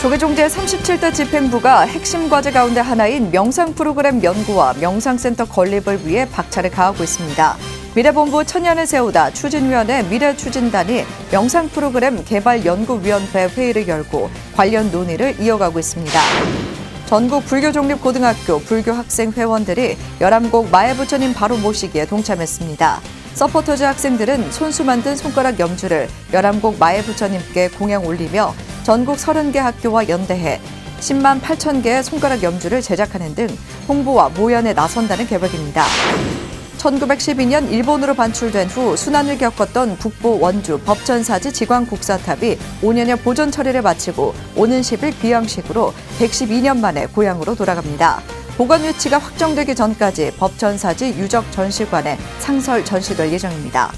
조계종 제37대 집행부가 핵심 과제 가운데 하나인 명상 프로그램 연구와 명상센터 건립을 위해 박차를 가하고 있습니다. 미래본부 천년을 세우다 추진위원회 미래추진단이 명상 프로그램 개발연구위원회 회의를 열고 관련 논의를 이어가고 있습니다. 전국 불교종립고등학교 불교학생 회원들이 열암곡 마애부처님 바로 모시기에 동참했습니다. 서포터즈 학생들은 손수 만든 손가락 염주를 열암곡 마애부처님께 공양 올리며 전국 30개 학교와 연대해 10만 8천 개의 손가락 염주를 제작하는 등 홍보와 모연에 나선다는 계획입니다. 1912년 일본으로 반출된 후 순환을 겪었던 북부 원주 법천사지 지광국사탑이 5년여 보존 처리를 마치고 오는 10일 귀향식으로 112년 만에 고향으로 돌아갑니다. 보관 위치가 확정되기 전까지 법천사지 유적 전시관에 상설 전시될 예정입니다.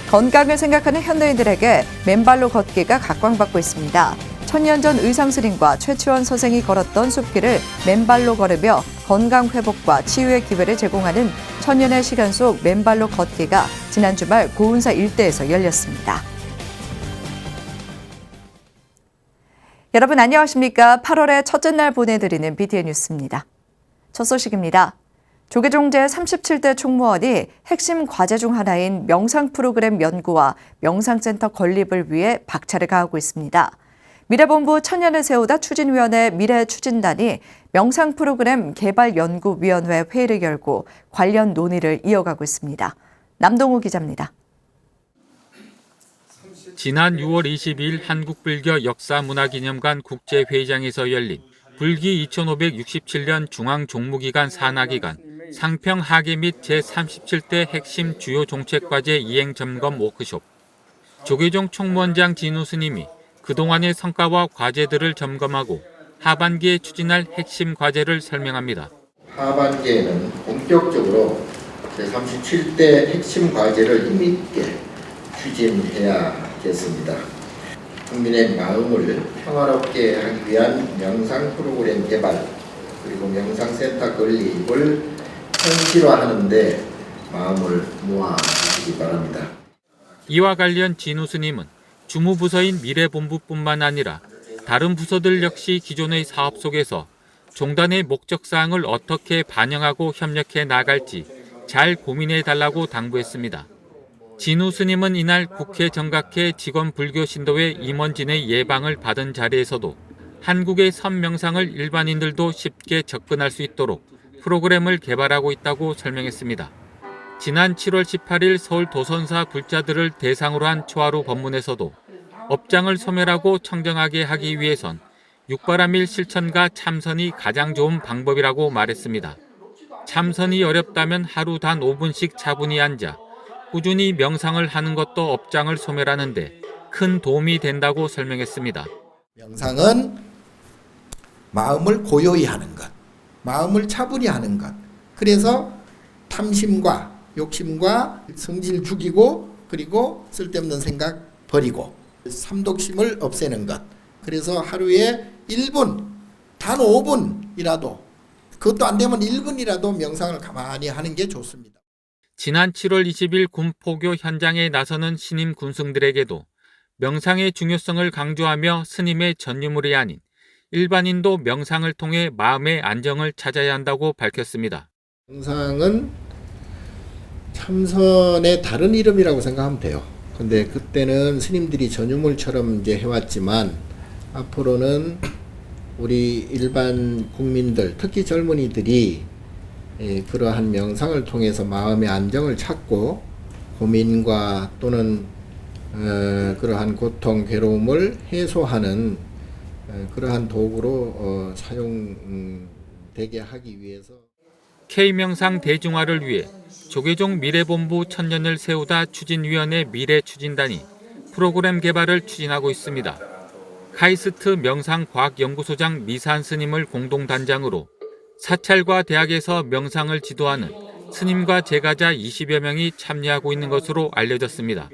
건강을 생각하는 현대인들에게 맨발로 걷기가 각광받고 있습니다. 천년 전 의상스님과 최치원 선생이 걸었던 숲길을 맨발로 걸으며 건강 회복과 치유의 기회를 제공하는 천년의 시간 속 맨발로 걷기가 지난 주말 고운사 일대에서 열렸습니다. 여러분 안녕하십니까? 8월의 첫째 날 보내드리는 BTN 뉴스입니다. 첫 소식입니다. 조계종 제37대 총무원이 핵심 과제 중 하나인 명상 프로그램 연구와 명상센터 건립을 위해 박차를 가하고 있습니다. 미래본부 천년을 세우다 추진위원회 미래추진단이 명상 프로그램 개발연구위원회 회의를 열고 관련 논의를 이어가고 있습니다. 남동우 기자입니다. 지난 6월 22일 한국불교 역사문화기념관 국제회의장에서 열린 불기 2567년 중앙종무기관 산하기관 상평하계 및 제37대 핵심 주요 정책과제 이행점검 워크숍. 조계종 총무원장 진우 스님이 그동안의 성과와 과제들을 점검하고 하반기에 추진할 핵심 과제를 설명합니다. 하반기에는 본격적으로 제37대 핵심 과제를 힘있게 추진해야겠습니다. 국민의 마음을 평화롭게 하기 위한 명상 프로그램 개발 그리고 명상센터 건립을 현실화하는 데 마음을 모아주시기 바랍니다. 이와 관련 진우 스님은 주무부서인 미래본부뿐만 아니라 다른 부서들 역시 기존의 사업 속에서 종단의 목적사항을 어떻게 반영하고 협력해 나갈지 잘 고민해달라고 당부했습니다. 진우 스님은 이날 국회 정각회 직원불교신도회 임원진의 예방을 받은 자리에서도 한국의 선명상을 일반인들도 쉽게 접근할 수 있도록 프로그램을 개발하고 있다고 설명했습니다. 지난 7월 18일 서울 도선사 불자들을 대상으로 한 초하루 법문에서도 업장을 소멸하고 청정하게 하기 위해선 육바라밀 실천과 참선이 가장 좋은 방법이라고 말했습니다. 참선이 어렵다면 하루 단 5분씩 차분히 앉아 꾸준히 명상을 하는 것도 업장을 소멸하는 데 큰 도움이 된다고 설명했습니다. 명상은 마음을 고요히 하는 것, 마음을 차분히 하는 것. 그래서 탐심과 욕심과 성질 죽이고 그리고 쓸데없는 생각 버리고 삼독심을 없애는 것. 그래서 하루에 1분, 단 5분이라도 그것도 안 되면 1분이라도 명상을 가만히 하는 게 좋습니다. 지난 7월 20일 군포교 현장에 나서는 신임 군승들에게도 명상의 중요성을 강조하며 스님의 전유물이 아닌 일반인도 명상을 통해 마음의 안정을 찾아야 한다고 밝혔습니다. 명상은 참선의 다른 이름이라고 생각하면 돼요. 근데 그때는 스님들이 전유물처럼 이제 해왔지만 앞으로는 우리 일반 국민들, 특히 젊은이들이 그러한 명상을 통해서 마음의 안정을 찾고 고민과 또는 그러한 고통, 괴로움을 해소하는 그러한 도구로 사용되게 하기 위해서 K명상 대중화를 위해 조계종 미래본부 천년을 세우다 추진위원회 미래추진단이 프로그램 개발을 추진하고 있습니다. 카이스트 명상과학연구소장 미산 스님을 공동단장으로 사찰과 대학에서 명상을 지도하는 스님과 제가자 20여 명이 참여하고 있는 것으로 알려졌습니다.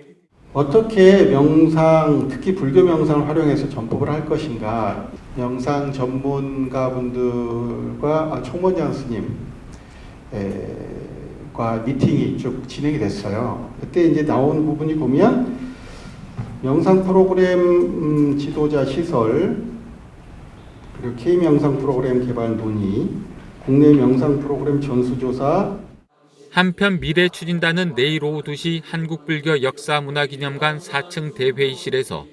어떻게 명상, 특히 불교 명상을 활용해서 전법을 할 것인가, 명상 전문가분들과 총무원장 스님과 미팅이 쭉 진행이 됐어요. 그때 이제 나온 부분이 보면 명상 프로그램 지도자 시설, 그리고 K명상 프로그램 개발 논의, 국내 명상 프로그램 전수조사. 한편 미래추진단은 내일 오후 2시 한국불교 역사문화기념관 4층 대회의실에서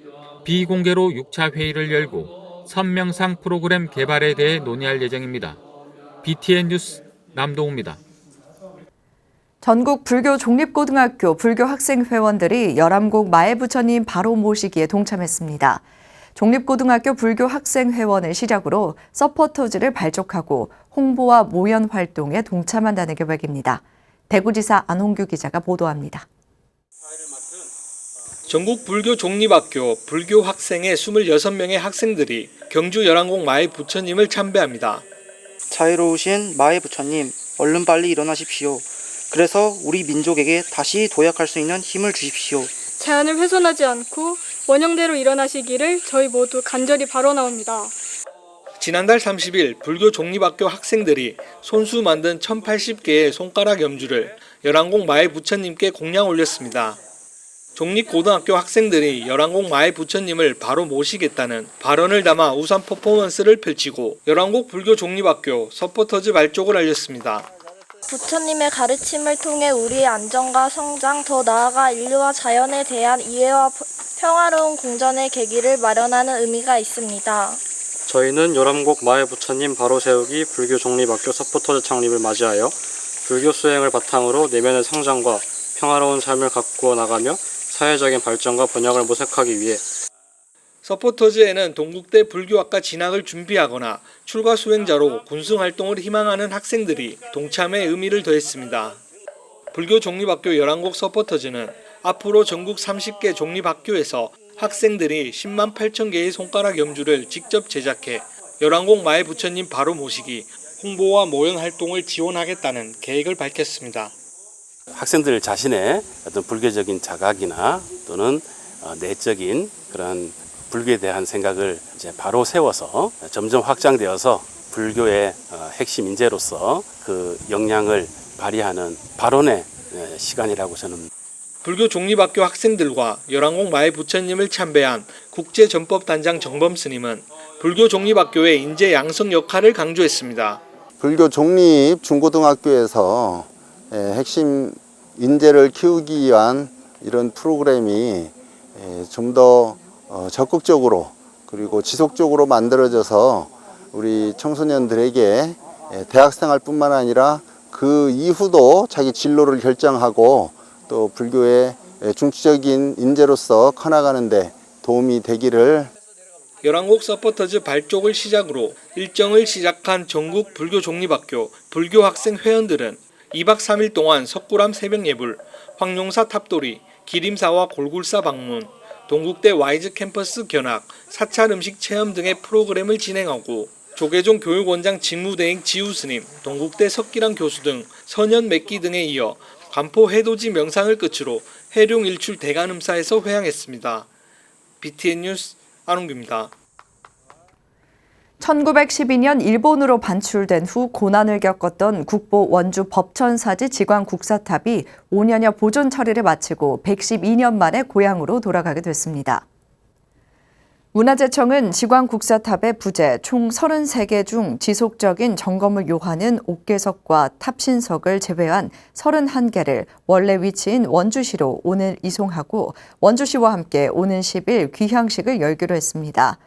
비공개로 6차 회의를 열고 선명상 프로그램 개발에 대해 논의할 예정입니다. BTN 뉴스 남동우입니다. 전국 불교 종립고등학교 불교 학생 회원들이 열암곡 마애부처님 바로 모시기에 동참했습니다. 종립고등학교 불교 학생 회원을 시작으로 서포터즈를 발족하고 홍보와 모연 활동에 동참한다는 계획입니다. 대구지사 안홍규 기자가 보도합니다. 전국 불교 종립학교 불교 학생회 26명의 학생들이 경주 열암곡 마애 부처님을 참배합니다. 자유로우신 마애 부처님, 얼른 빨리 일어나십시오. 그래서 우리 민족에게 다시 도약할 수 있는 힘을 주십시오. 자연을 훼손하지 않고 원형대로 일어나시기를 저희 모두 간절히 바라옵니다. 지난달 30일 불교 종립학교 학생들이 손수 만든 1080개의 손가락 염주를 열암곡 마애 부처님께 공양 올렸습니다. 종립고등학교 학생들이 열암곡 마애 부처님을 바로 모시겠다는 발언을 담아 우산 퍼포먼스를 펼치고 열암곡 불교 종립학교 서포터즈 발족을 알렸습니다. 부처님의 가르침을 통해 우리의 안정과 성장, 더 나아가 인류와 자연에 대한 이해와 평화로운 공존의 계기를 마련하는 의미가 있습니다. 저희는 열암곡 마애 부처님 바로 세우기 불교 종립학교 서포터즈 창립을 맞이하여 불교 수행을 바탕으로 내면의 성장과 평화로운 삶을 가꾸어 나가며 사회적인 발전과 번영을 모색하기 위해 서포터즈에는 동국대 불교학과 진학을 준비하거나 출가 수행자로 군승활동을 희망하는 학생들이 동참의 의미를 더했습니다. 불교 종립학교 열암곡 서포터즈는 앞으로 전국 30개 종립학교에서 학생들이 10만 8천 개의 손가락 염주를 직접 제작해 열암곡 마애 부처님 바로 모시기, 홍보와 모연 활동을 지원하겠다는 계획을 밝혔습니다. 학생들 자신의 어떤 불교적인 자각이나 또는 내적인 그런 불교에 대한 생각을 이제 바로 세워서 점점 확장되어서 불교의 핵심 인재로서 그 역량을 발휘하는 발언의 시간이라고 저는. 불교 종립학교 학생들과 열암곡 마애 부처님을 참배한 국제전법단장 정범 스님은 불교 종립학교의 인재 양성 역할을 강조했습니다. 불교 종립 중고등학교에서 핵심 인재를 키우기 위한 이런 프로그램이 좀 더 적극적으로 그리고 지속적으로 만들어져서 우리 청소년들에게 대학생활뿐만 아니라 그 이후도 자기 진로를 결정하고 또 불교의 중추적인 인재로서 커나가는 데 도움이 되기를. 열암곡 서포터즈 발족을 시작으로 일정을 시작한 전국 불교 종립학교 불교 학생 회원들은 2박 3일 동안 석굴암 새벽 예불, 황룡사 탑돌이, 기림사와 골굴사 방문, 동국대 와이즈 캠퍼스 견학, 사찰 음식 체험 등의 프로그램을 진행하고 조계종 교육원장 직무대행 지우스님, 동국대 석기랑 교수 등 선연 맺기 등에 이어 간포 해돋이 명상을 끝으로 해룡 일출 대간음사에서 회향했습니다. BTN 뉴스 안홍규입니다. 1912년 일본으로 반출된 후 고난을 겪었던 국보 원주 법천사지 지광국사탑이 5년여 보존 처리를 마치고 112년 만에 고향으로 돌아가게 됐습니다. 문화재청은 지광국사탑의 부재 총 33개 중 지속적인 점검을 요하는 옥계석과 탑신석을 제외한 31개를 원래 위치인 원주시로 오늘 이송하고 원주시와 함께 오는 10일 귀향식을 열기로 했습니다.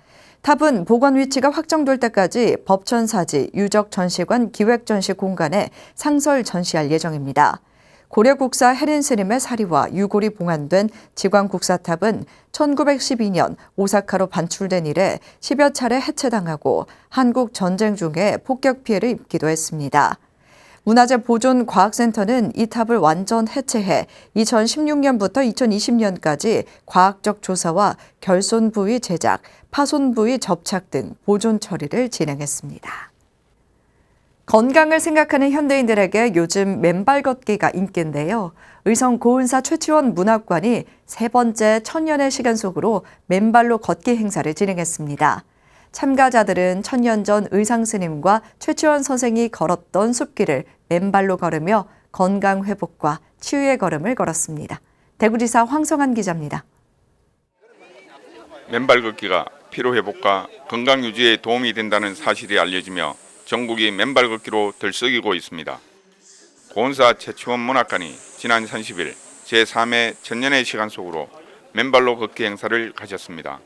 탑은 보관 위치가 확정될 때까지 법천사지 유적전시관 기획전시 공간에 상설 전시할 예정입니다. 고려국사 해린스님의 사리와 유골이 봉안된 지광국사탑은 1912년 오사카로 반출된 이래 10여 차례 해체당하고 한국 전쟁 중에 폭격 피해를 입기도 했습니다. 문화재보존과학센터는 이 탑을 완전 해체해 2016년부터 2020년까지 과학적 조사와 결손 부위 제작, 파손 부위 접착 등 보존 처리를 진행했습니다. 건강을 생각하는 현대인들에게 요즘 맨발 걷기가 인기인데요. 의성 고은사 최치원 문학관이 세 번째 천년의 시간 속으로 맨발로 걷기 행사를 진행했습니다. 참가자들은 천년 전 의상스님과 최치원 선생이 걸었던 숲길을 맨발로 걸으며 건강 회복과 치유의 걸음을 걸었습니다. 대구지사 황성한 기자입니다. 맨발 걷기가 피로 회복과 건강 유지에 도움이 된다는 사실이 알려지며 전국이 맨발 걷기로 들썩이고 있습니다. 고은사 최치원 문학관이 지난 30일 제3회 천년의 시간 속으로 맨발로 걷기 행사를 가졌습니다.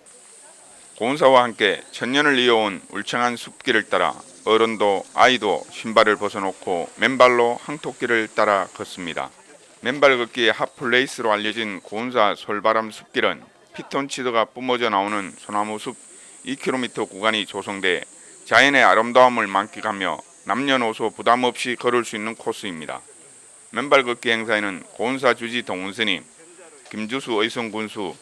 고은사와 함께 천년을 이어온 울창한 숲길을 따라 어른도 아이도 신발을 벗어놓고 맨발로 항토길을 따라 걷습니다. 맨발 걷기의 핫플레이스로 알려진 고은사 솔바람 숲길은 피톤치드가 뿜어져 나오는 소나무 숲 2km 구간이 조성돼 자연의 아름다움을 만끽하며 남녀노소 부담 없이 걸을 수 있는 코스입니다. 맨발 걷기 행사에는 고은사 주지 동훈스님, 김주수 의성군수,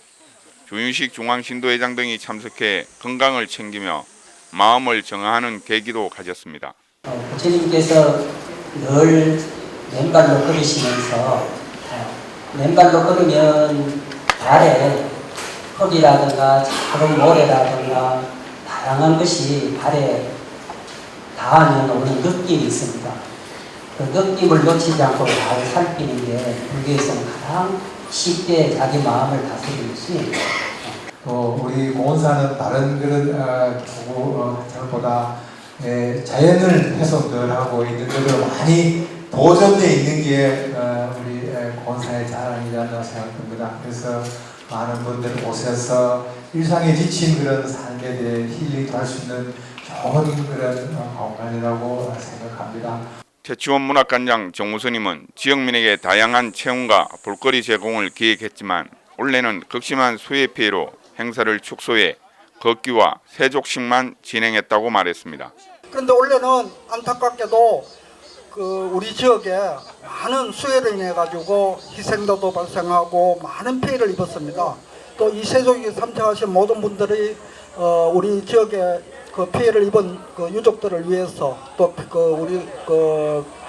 조윤식 중앙신도회장 등이 참석해 건강을 챙기며 마음을 정화하는 계기도 가졌습니다. 부처님께서 늘 맨발로 걸으시면서 맨발로 걸으면 발에 흙이라든가 작은 모래라든가 다양한 것이 발에 닿으면 오는 느낌이 있습니다. 그 느낌을 놓치지 않고 잘 살피는 게 불교에서는 가장 쉽게 자기 마음을 다스리는 수입니다. 우리 고은사는 다른 그런 교구들보다 자연을 훼손들하고 있는 것으로 많이 보존되어 있는 게 우리 고은사의 자랑이지 않나 생각합니다. 그래서 많은 분들 오셔서 일상에 지친 그런 삶에 대해 힐링도 할 수 있는 좋은 그런 공간이라고 생각합니다. 최치원 문학관장 정우선님은 지역민에게 다양한 체험과 볼거리 제공을 기획했지만 올해는 극심한 수해 피해로 행사를 축소해 걷기와 세족식만 진행했다고 말했습니다. 그런데 올해는 안타깝게도 우리 지역에 많은 수해로 인해 가지고 희생자도 발생하고 많은 피해를 입었습니다. 또 이 세족에 참석하신 모든 분들이 우리 지역에 그 피해를 입은 그 유족들을 위해서 또 우리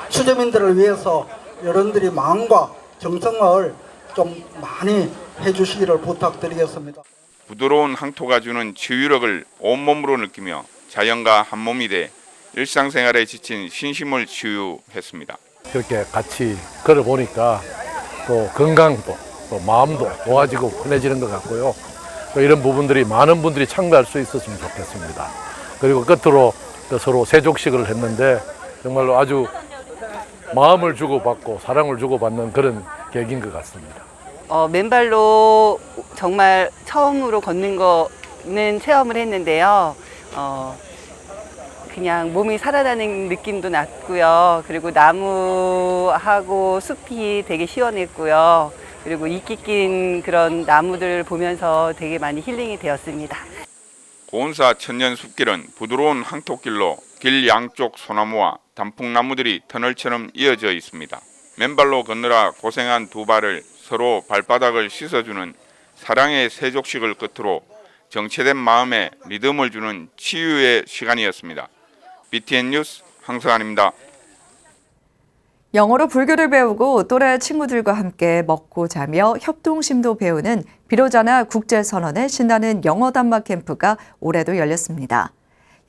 수재민들을 위해서 여러분들이 마음과 정성을 좀 많이 해주시기를 부탁드리겠습니다. 부드러운 항토가 주는 치유력을 온몸으로 느끼며 자연과 한몸이 돼 일상생활에 지친 신심을 치유했습니다. 그렇게 같이 걸어보니까 또 건강도 또 마음도 좋아지고 편해지는 것 같고요. 또 이런 부분들이 많은 분들이 참가할 수 있었으면 좋겠습니다. 그리고 끝으로 서로 세족식을 했는데 정말로 아주 마음을 주고받고 사랑을 주고받는 그런 계기인 것 같습니다. 맨발로 정말 처음으로 걷는 거는 체험을 했는데요. 그냥 몸이 살아나는 느낌도 났고요. 그리고 나무하고 숲이 되게 시원했고요. 그리고 이끼 낀 그런 나무들 보면서 되게 많이 힐링이 되었습니다. 고은사 천년 숲길은 부드러운 항토길로 길 양쪽 소나무와 단풍나무들이 터널처럼 이어져 있습니다. 맨발로 걷느라 고생한 두 발을 서로 발바닥을 씻어주는 사랑의 세족식을 끝으로 정체된 마음에 리듬을 주는 치유의 시간이었습니다. BTN 뉴스 황성환입니다. 영어로 불교를 배우고 또래 친구들과 함께 먹고 자며 협동심도 배우는 비로자나 국제선언의 신나는 영어 단막 캠프가 올해도 열렸습니다.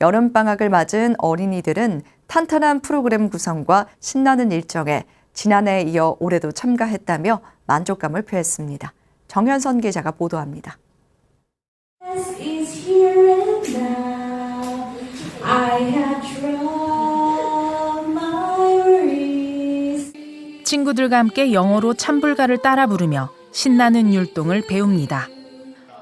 여름방학을 맞은 어린이들은 탄탄한 프로그램 구성과 신나는 일정에 지난해에 이어 올해도 참가했다며 만족감을 표했습니다. 정현선 기자가 보도합니다. 친구들과 함께 영어로 찬불가를 따라 부르며 신나는 율동을 배웁니다.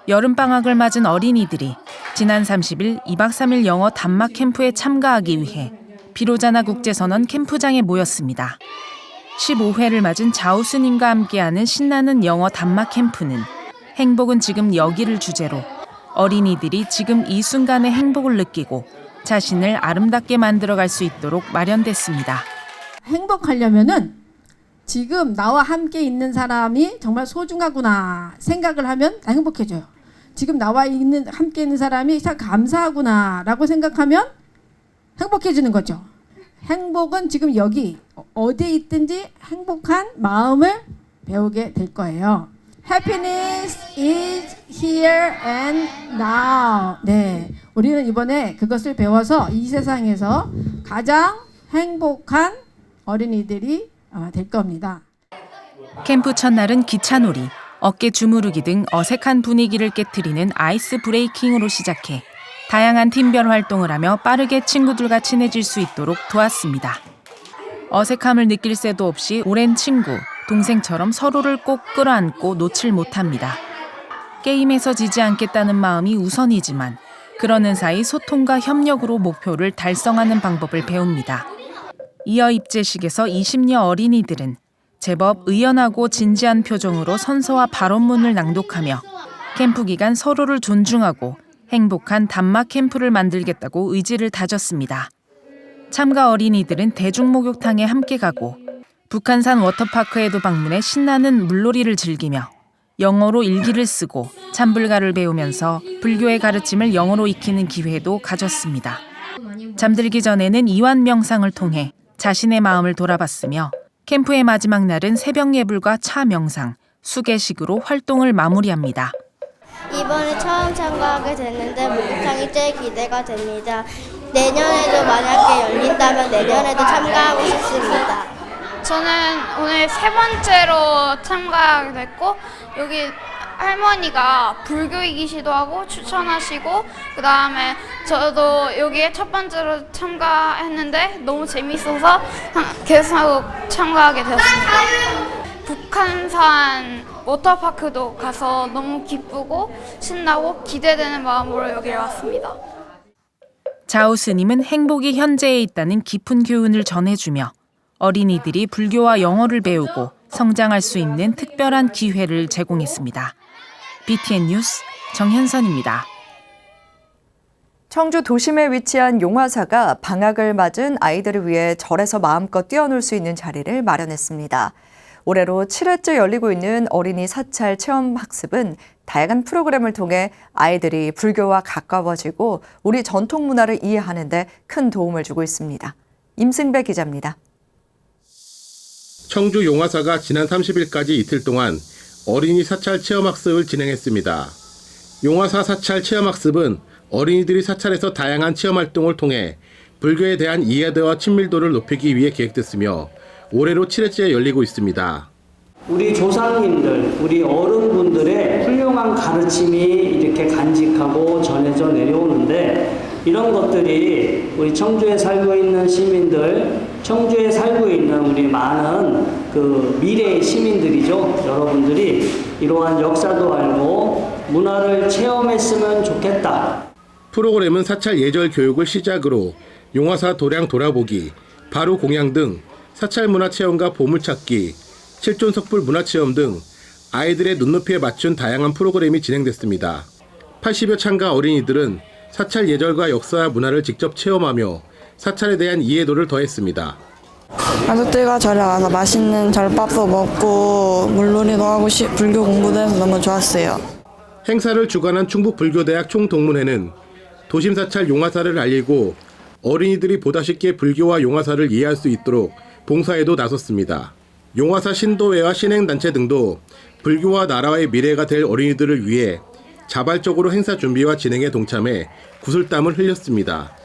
여름방학을 맞은 어린이들이 지난 30일 2박 3일 영어 단막 캠프에 참가하기 위해 비로자나 국제선언 캠프장에 모였습니다. 15회를 맞은 자우스님과 함께하는 신나는 영어 단막 캠프는 행복은 지금 여기를 주제로 어린이들이 지금 이 순간의 행복을 느끼고 자신을 아름답게 만들어갈 수 있도록 마련됐습니다. 행복하려면은 지금 나와 함께 있는 사람이 정말 소중하구나 생각을 하면 행복해져요. 지금 나와 함께 있는 사람이 참 감사하구나라고 생각하면 행복해지는 거죠. 행복은 지금 여기 어디에 있든지 행복한 마음을 배우게 될 거예요. Happiness is here and now. 네, 우리는 이번에 그것을 배워서 이 세상에서 가장 행복한 어린이들이 될 겁니다. 캠프 첫날은 기차놀이, 어깨 주무르기 등 어색한 분위기를 깨트리는 아이스 브레이킹으로 시작해 다양한 팀별 활동을 하며 빠르게 친구들과 친해질 수 있도록 도왔습니다. 어색함을 느낄 새도 없이 오랜 친구, 동생처럼 서로를 꼭 끌어안고 놓질 못합니다. 게임에서 지지 않겠다는 마음이 우선이지만 그러는 사이 소통과 협력으로 목표를 달성하는 방법을 배웁니다. 이어 입제식에서 20여 어린이들은 제법 의연하고 진지한 표정으로 선서와 발언문을 낭독하며 캠프 기간 서로를 존중하고 행복한 단막 캠프를 만들겠다고 의지를 다졌습니다. 참가 어린이들은 대중목욕탕에 함께 가고 북한산 워터파크에도 방문해 신나는 물놀이를 즐기며 영어로 일기를 쓰고 찬불가를 배우면서 불교의 가르침을 영어로 익히는 기회도 가졌습니다. 잠들기 전에는 이완 명상을 통해 자신의 마음을 돌아봤으며 캠프의 마지막 날은 새벽 예불과 차 명상, 수계식으로 활동을 마무리합니다. 이번에 처음 참가하게 됐는데 목욕탕이 제일 기대가 됩니다. 내년에도 만약에 열린다면 내년에도 참가하고 싶습니다. 저는 오늘 3번째로 참가하게 됐고 여기 할머니가 불교이기시도 하고 추천하시고 그 다음에 저도 여기에 첫 번째로 참가했는데 너무 재밌어서 계속 참가하게 되었습니다. 북한산 워터파크도 가서 너무 기쁘고 신나고 기대되는 마음으로 여기를 왔습니다. 자오 스님은 행복이 현재에 있다는 깊은 교훈을 전해주며 어린이들이 불교와 영어를 배우고 성장할 수 있는 특별한 기회를 제공했습니다. BTN 뉴스 정현선입니다. 청주 도심에 위치한 용화사가 방학을 맞은 아이들을 위해 절에서 마음껏 뛰어놀 수 있는 자리를 마련했습니다. 올해로 7회째 열리고 있는 어린이 사찰 체험 학습은 다양한 프로그램을 통해 아이들이 불교와 가까워지고 우리 전통 문화를 이해하는 데 큰 도움을 주고 있습니다. 임승배 기자입니다. 청주 용화사가 지난 30일까지 이틀 동안 어린이 사찰 체험학습을 진행했습니다. 용화사 사찰 체험학습은 어린이들이 사찰에서 다양한 체험활동을 통해 불교에 대한 이해도와 친밀도를 높이기 위해 기획됐으며 올해로 7회째 열리고 있습니다. 우리 조상님들, 우리 어른분들의 훌륭한 가르침이 이렇게 간직하고 전해져 내려오는데 이런 것들이 우리 청주에 살고 있는 시민들, 청주에 살고 있는 우리 많은 그 미래의 시민들이죠. 여러분들이 이러한 역사도 알고 문화를 체험했으면 좋겠다. 프로그램은 사찰 예절 교육을 시작으로 용화사 도량 돌아보기, 바로 공양 등 사찰 문화 체험과 보물찾기, 칠존 석불 문화 체험 등 아이들의 눈높이에 맞춘 다양한 프로그램이 진행됐습니다. 80여 참가 어린이들은 사찰 예절과 역사와 문화를 직접 체험하며 사찰에 대한 이해도를 더했습니다. 가족들과 절에 와서 맛있는 절밥도 먹고 물놀이도 하고 불교 공부도 해서 너무 좋았어요. 행사를 주관한 충북불교대학 총동문회는 도심 사찰 용화사를 알리고 어린이들이 보다 쉽게 불교와 용화사를 이해할 수 있도록 봉사에도 나섰습니다. 용화사 신도회와 신행단체 등도 불교와 나라의 미래가 될 어린이들을 위해 자발적으로 행사 준비와 진행에 동참해 구슬땀을 흘렸습니다.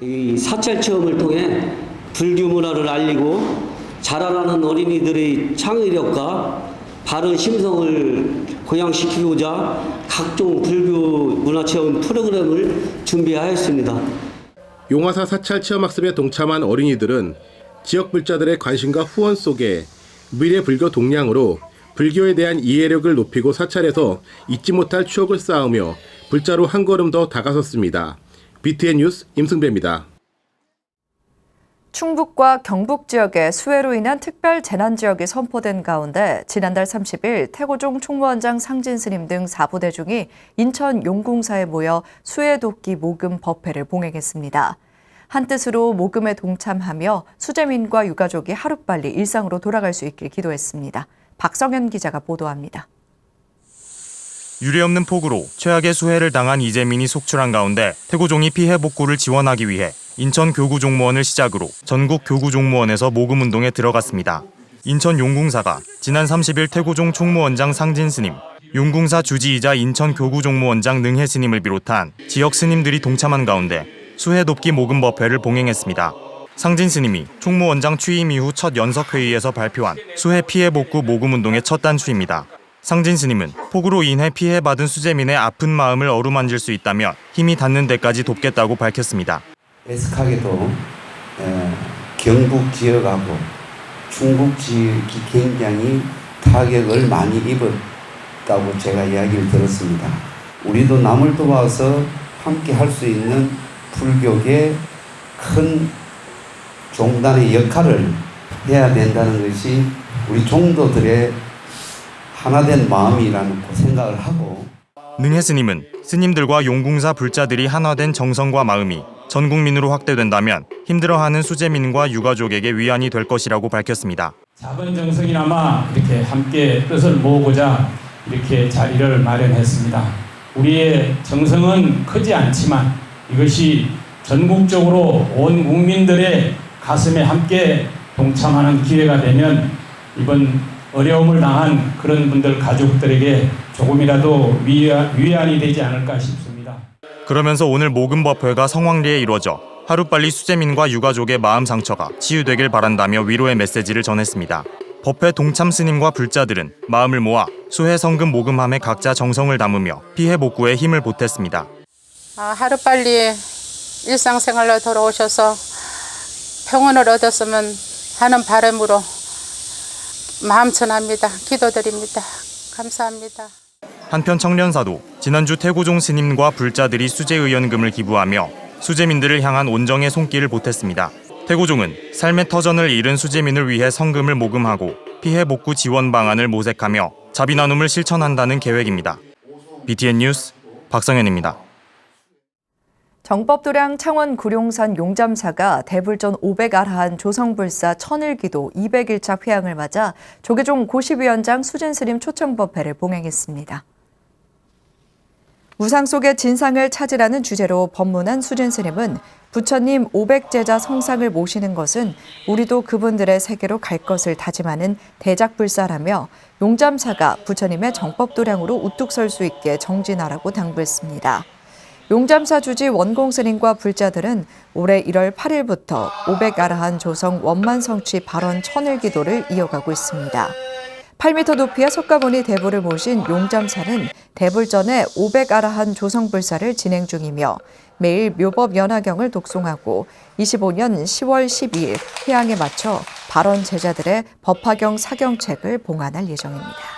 이 사찰 체험을 통해 불교 문화를 알리고 자라나는 어린이들의 창의력과 바른 심성을 고양시키고자 각종 불교 문화 체험 프로그램을 준비하였습니다. 용화사 사찰 체험학습에 동참한 어린이들은 지역 불자들의 관심과 후원 속에 미래 불교 동량으로 불교에 대한 이해력을 높이고 사찰에서 잊지 못할 추억을 쌓으며 불자로 한 걸음 더 다가섰습니다. BTN 뉴스 임승배입니다. 충북과 경북 지역에 수해로 인한 특별 재난지역이 선포된 가운데 지난달 30일 태고종 총무원장 상진 스님 등 4부대중이 인천 용궁사에 모여 수해 돕기 모금 법회를 봉행했습니다. 한뜻으로 모금에 동참하며 수재민과 유가족이 하루빨리 일상으로 돌아갈 수 있길 기도했습니다. 박성현 기자가 보도합니다. 유례없는 폭우로 최악의 수해를 당한 이재민이 속출한 가운데 태고종이 피해 복구를 지원하기 위해 인천 교구종무원을 시작으로 전국 교구종무원에서 모금운동에 들어갔습니다. 인천 용궁사가 지난 30일 태고종 총무원장 상진 스님, 용궁사 주지이자 인천 교구종무원장 능혜 스님을 비롯한 지역 스님들이 동참한 가운데 수해 돕기 모금 법회를 봉행했습니다. 상진 스님이 총무원장 취임 이후 첫 연석회의에서 발표한 수해 피해 복구 모금운동의 첫 단추입니다. 상진 스님은 폭우로 인해 피해받은 수재민의 아픈 마음을 어루만질 수 있다면 힘이 닿는 데까지 돕겠다고 밝혔습니다. 애석하게도 경북 지역하고 충북 지역이 굉장히 타격을 많이 입었다고 제가 이야기를 들었습니다. 우리도 남을 도와서 함께 할 수 있는 불교의 큰 종단의 역할을 해야 된다는 것이 우리 종도들의 하나된 마음이라는 생각을 하고, 능해 스님은 스님들과 용궁사 불자들이 하나된 정성과 마음이 전 국민으로 확대된다면 힘들어하는 수재민과 유가족에게 위안이 될 것이라고 밝혔습니다. 작은 정성이나마 이렇게 함께 뜻을 모으고자 이렇게 자리를 마련했습니다. 우리의 정성은 크지 않지만 이것이 전국적으로 온 국민들의 가슴에 함께 동참하는 기회가 되면 이번 어려움을 당한 그런 분들 가족들에게 조금이라도 위안이 되지 않을까 싶습니다. 그러면서 오늘 모금 법회가 성황리에 이루어져 하루빨리 수재민과 유가족의 마음 상처가 치유되길 바란다며 위로의 메시지를 전했습니다. 법회 동참 스님과 불자들은 마음을 모아 수해 성금 모금함에 각자 정성을 담으며 피해 복구에 힘을 보탰습니다. 하루빨리 일상생활로 돌아오셔서 평온을 얻었으면 하는 바람으로 마음 전합니다. 기도드립니다. 감사합니다. 한편 청련사도 지난주 태고종 스님과 불자들이 수재의연금을 기부하며 수재민들을 향한 온정의 손길을 보탰습니다. 태고종은 삶의 터전을 잃은 수재민을 위해 성금을 모금하고 피해 복구 지원 방안을 모색하며 자비 나눔을 실천한다는 계획입니다. BTN 뉴스 박성현입니다. 정법도량 창원 구룡산 용잠사가 대불전 500아라한 조성불사 천일기도 201차 회향을 맞아 조계종 고시위원장 수진스님 초청법회를 봉행했습니다. 우상 속의 진상을 찾으라는 주제로 법문한 수진스님은 부처님 500제자 성상을 모시는 것은 우리도 그분들의 세계로 갈 것을 다짐하는 대작불사라며 용잠사가 부처님의 정법도량으로 우뚝 설 수 있게 정진하라고 당부했습니다. 용잠사 주지 원공스님과 불자들은 올해 1월 8일부터 500아라한 조성 원만성취 발원 천일기도를 이어가고 있습니다. 8m 높이의 석가모니 대부를 모신 용잠사는 대불전에 500아라한 조성불사를 진행 중이며 매일 묘법 연화경을 독송하고 25년 10월 12일 회향에 맞춰 발원 제자들의 법화경 사경책을 봉안할 예정입니다.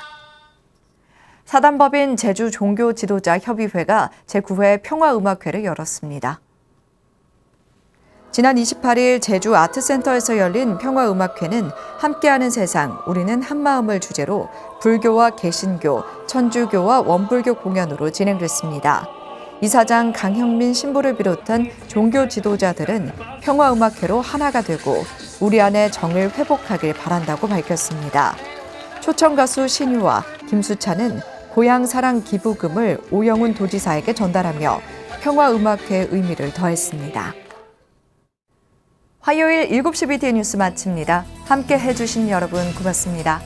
사단법인 제주 종교 지도자 협의회가 제9회 평화음악회를 열었습니다. 지난 28일 제주 아트센터에서 열린 평화음악회는 함께하는 세상, 우리는 한마음을 주제로 불교와 개신교, 천주교와 원불교 공연으로 진행됐습니다. 이사장 강형민 신부를 비롯한 종교 지도자들은 평화음악회로 하나가 되고 우리 안의 정을 회복하길 바란다고 밝혔습니다. 초청 가수 신유와 김수찬은 고향사랑 기부금을 오영훈 도지사에게 전달하며 평화음악회의 의미를 더했습니다. 화요일 7시 BTN 뉴스 마칩니다. 함께 해주신 여러분 고맙습니다.